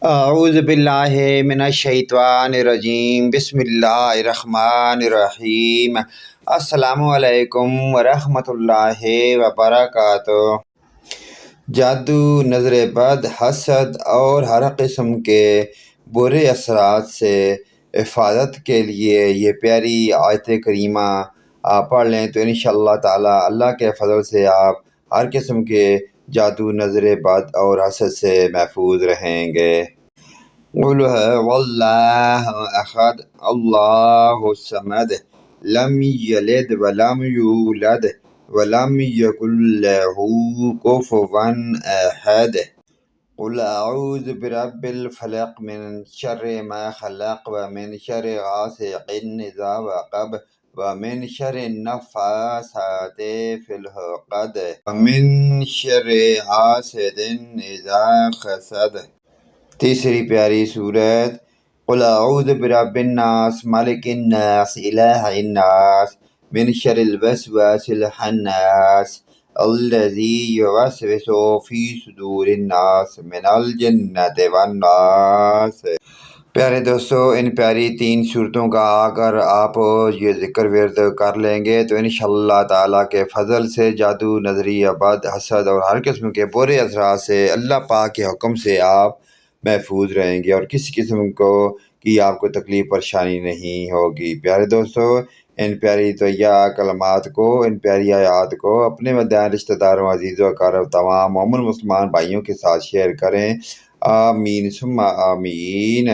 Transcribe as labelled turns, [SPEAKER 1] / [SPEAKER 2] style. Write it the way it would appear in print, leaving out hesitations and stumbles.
[SPEAKER 1] اعوذ باللہ من الشیطان الرجیم، بسم اللہ الرحمن الرحیم۔ السلام علیکم ورحمۃ اللہ وبرکاتہ۔ جادو، نظر بد، حسد اور ہر قسم کے برے اثرات سے حفاظت کے لیے یہ پیاری آیت کریمہ آپ پڑھ لیں تو انشاءاللہ تعالی اللہ کے فضل سے آپ ہر قسم کے جادو، نظر بد اور حسد سے محفوظ رہیں گے۔ قل واللہ احد اللہ الصمد لم یلد ولم یولد ولم یکن لہ کفوا احد۔ قل اعوذ برب الفلق من شر ما خلق ومن شر غاسق اذا وقب ومن شر النفاثات فی العقد ومن شر حاسد اذا حسد۔ تیسری پیاری سورت قل اعوذ برب الناس ملک الناس الہ الناس من شر الوسواس الخناس الذی یوسوس فی صدور الناس من الجنۃ والناس۔ پیارے دوستو، ان پیاری 3 صورتوں کا اگر آپ یہ ذکر ورد کر لیں گے تو انشاءاللہ تعالیٰ کے فضل سے جادو، نظری بد، حسد اور ہر قسم کے برے اثرات سے اللہ پاک کے حکم سے آپ محفوظ رہیں گے اور کسی قسم کی آپ کو تکلیف پریشانی نہیں ہوگی۔ پیارے دوستو، ان پیاری طیبہ کلمات کو، ان پیاری آیات کو اپنے مدعین رشتہ داروں، عزیزوں، اقارب، تمام مومن مسلمان بھائیوں کے ساتھ شیئر کریں۔ آمین ثم آمین۔